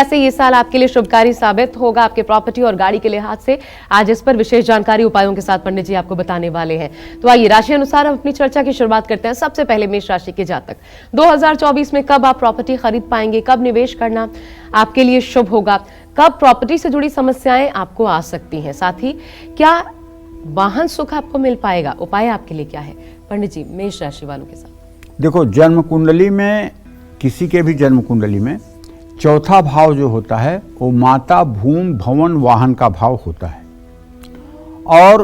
कैसे ये साल आपके लिए शुभकारी साबित होगा आपके प्रॉपर्टी और गाड़ी के लिहाज से, आज इस पर विशेष जानकारी उपायों के साथ पंडित जी आपको बताने वाले हैं। तो आइए राशि अनुसार हम अपनी चर्चा की शुरुआत करते हैं। सबसे पहले मेष राशि के जातक, 2024 में कब आप प्रॉपर्टी खरीद पाएंगे, कब निवेश करना आपके लिए शुभ होगा, कब प्रॉपर्टी से जुड़ी समस्याएं आपको आ सकती हैं, साथ ही क्या वाहन सुख आपको मिल पाएगा, उपाय आपके लिए क्या है पंडित जी मेष राशि वालों के साथ। देखो, जन्म कुंडली में, किसी के भी जन्म कुंडली में चौथा भाव जो होता है वो माता, भूमि, भवन, वाहन का भाव होता है। और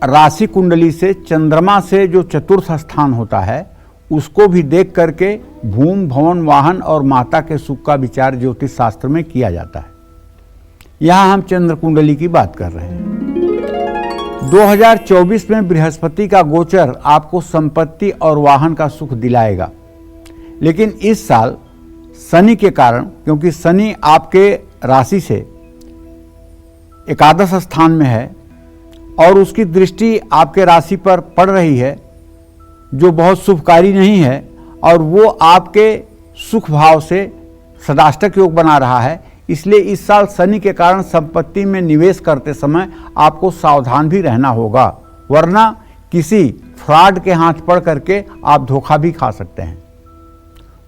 राशि कुंडली से चंद्रमा से जो चतुर्थ स्थान होता है उसको भी देख करके भूमि, भवन, वाहन और माता के सुख का विचार ज्योतिष शास्त्र में किया जाता है। यहाँ हम चंद्र कुंडली की बात कर रहे हैं। 2024 में बृहस्पति का गोचर आपको संपत्ति और वाहन का सुख दिलाएगा, लेकिन इस साल शनि के कारण, क्योंकि शनि आपके राशि से एकादश स्थान में है और उसकी दृष्टि आपके राशि पर पड़ रही है जो बहुत शुभकारी नहीं है, और वो आपके सुख भाव से सदाष्टक योग बना रहा है। इसलिए इस साल शनि के कारण संपत्ति में निवेश करते समय आपको सावधान भी रहना होगा, वरना किसी फ्रॉड के हाथ पड़ करके आप धोखा भी खा सकते हैं।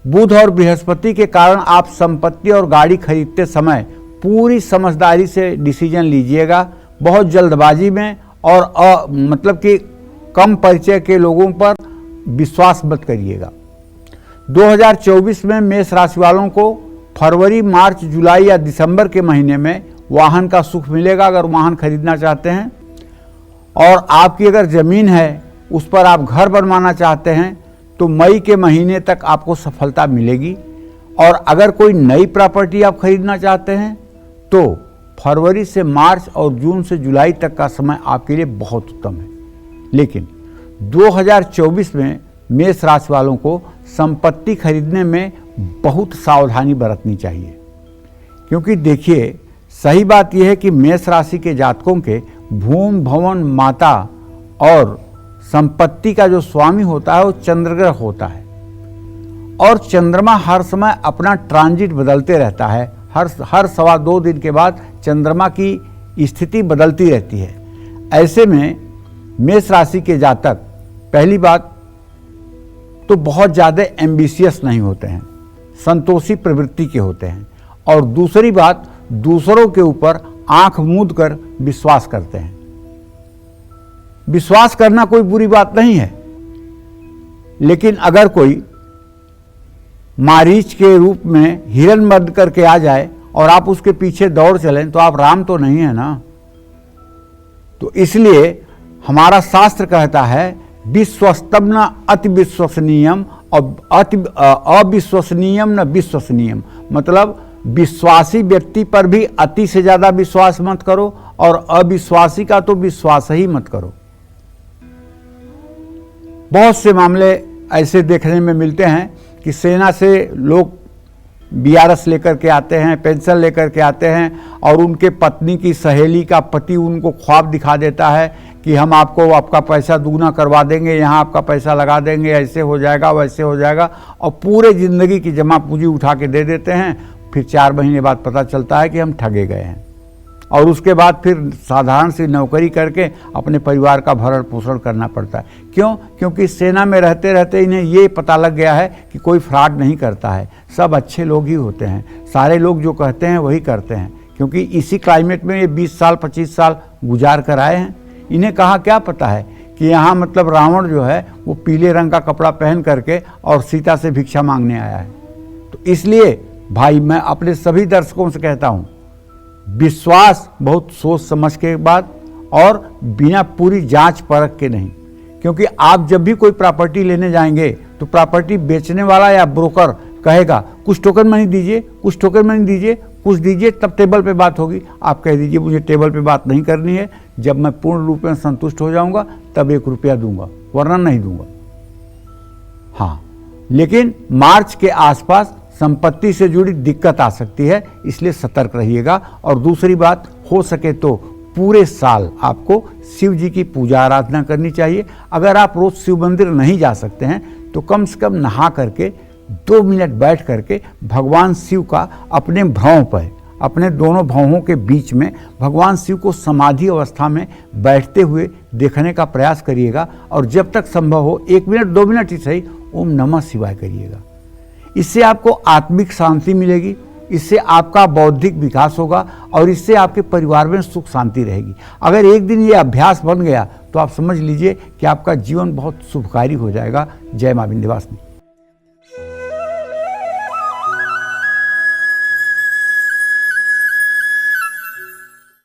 बुध और बृहस्पति के कारण आप संपत्ति और गाड़ी खरीदते समय पूरी समझदारी से डिसीजन लीजिएगा, बहुत जल्दबाजी में और मतलब कि कम परिचय के लोगों पर विश्वास मत करिएगा। 2024 में मेष राशि वालों को फरवरी, मार्च, जुलाई या दिसंबर के महीने में वाहन का सुख मिलेगा अगर वाहन खरीदना चाहते हैं। और आपकी अगर ज़मीन है उस पर आप घर बनवाना चाहते हैं तो मई के महीने तक आपको सफलता मिलेगी। और अगर कोई नई प्रॉपर्टी आप खरीदना चाहते हैं तो फरवरी से मार्च और जून से जुलाई तक का समय आपके लिए बहुत उत्तम है। लेकिन 2024 में मेष राशि वालों को संपत्ति खरीदने में बहुत सावधानी बरतनी चाहिए, क्योंकि देखिए, सही बात यह है कि मेष राशि के जातकों के भूमि, भवन, माता और संपत्ति का जो स्वामी होता है वो चंद्रग्रह होता है। और चंद्रमा हर समय अपना ट्रांजिट बदलते रहता है, हर सवा 2 दिन के बाद चंद्रमा की स्थिति बदलती रहती है। ऐसे में मेष राशि के जातक, पहली बात तो बहुत ज़्यादा एम्बिशियस नहीं होते हैं, संतोषी प्रवृत्ति के होते हैं। और दूसरी बात, दूसरों के ऊपर आंख मूंद कर विश्वास करते हैं। विश्वास करना कोई बुरी बात नहीं है, लेकिन अगर कोई मारीच के रूप में हिरन बन करके आ जाए और आप उसके पीछे दौड़ चलें तो आप राम तो नहीं है ना। तो इसलिए हमारा शास्त्र कहता है विश्वस्तम न अति विश्वसनीयम और अति अविश्वसनीयम न विश्वसनीयम, मतलब विश्वासी व्यक्ति पर भी अति से ज़्यादा विश्वास मत करो और अविश्वासी का तो विश्वास ही मत करो। बहुत से मामले ऐसे देखने में मिलते हैं कि सेना से लोग बीआरएस लेकर के आते हैं, पेंशन लेकर के आते हैं और उनके पत्नी की सहेली का पति उनको ख्वाब दिखा देता है कि हम आपका पैसा दुगना करवा देंगे, यहाँ आपका पैसा लगा देंगे, ऐसे हो जाएगा, वैसे हो जाएगा, और पूरे ज़िंदगी की जमा पूंजी उठा के दे देते हैं। फिर 4 महीने बाद पता चलता है कि हम ठगे गए हैं, और उसके बाद फिर साधारण सी नौकरी करके अपने परिवार का भरण पोषण करना पड़ता है। क्यों? क्योंकि सेना में रहते रहते इन्हें ये पता लग गया है कि कोई फ्रॉड नहीं करता है, सब अच्छे लोग ही होते हैं, सारे लोग जो कहते हैं वही करते हैं। क्योंकि इसी क्लाइमेट में ये 20 साल 25 साल गुजार कर आए हैं। इन्हें कहाँ क्या पता है कि यहाँ मतलब रावण जो है वो पीले रंग का कपड़ा पहन करके और सीता से भिक्षा मांगने आया है। तो इसलिए भाई मैं अपने सभी दर्शकों से कहता हूँ, विश्वास बहुत सोच समझ के बाद और बिना पूरी जांच परख के नहीं। क्योंकि आप जब भी कोई प्रॉपर्टी लेने जाएंगे तो प्रॉपर्टी बेचने वाला या ब्रोकर कहेगा कुछ टोकन मनी दीजिए, कुछ टोकन मनी दीजिए, कुछ दीजिए, तब टेबल पे बात होगी। आप कह दीजिए मुझे टेबल पे बात नहीं करनी है, जब मैं पूर्ण रूप में संतुष्ट हो जाऊंगा तब 1 रुपया दूंगा, वरना नहीं दूंगा। हाँ, लेकिन मार्च के आसपास संपत्ति से जुड़ी दिक्कत आ सकती है, इसलिए सतर्क रहिएगा। और दूसरी बात, हो सके तो पूरे साल आपको शिव जी की पूजा आराधना करनी चाहिए। अगर आप रोज शिव मंदिर नहीं जा सकते हैं तो कम से कम नहा करके 2 मिनट बैठ करके भगवान शिव का अपने भ्रों पर, अपने दोनों भौहों के बीच में भगवान शिव को समाधि अवस्था में बैठते हुए देखने का प्रयास करिएगा। और जब तक संभव हो 1 मिनट 2 मिनट ही सही ओम नमः शिवाय करिएगा। इससे आपको आत्मिक शांति मिलेगी, इससे आपका बौद्धिक विकास होगा और इससे आपके परिवार में सुख शांति रहेगी। अगर एक दिन ये अभ्यास बन गया तो आप समझ लीजिए कि आपका जीवन बहुत शुभकारी हो जाएगा। जय मां विंध्यवासिनी।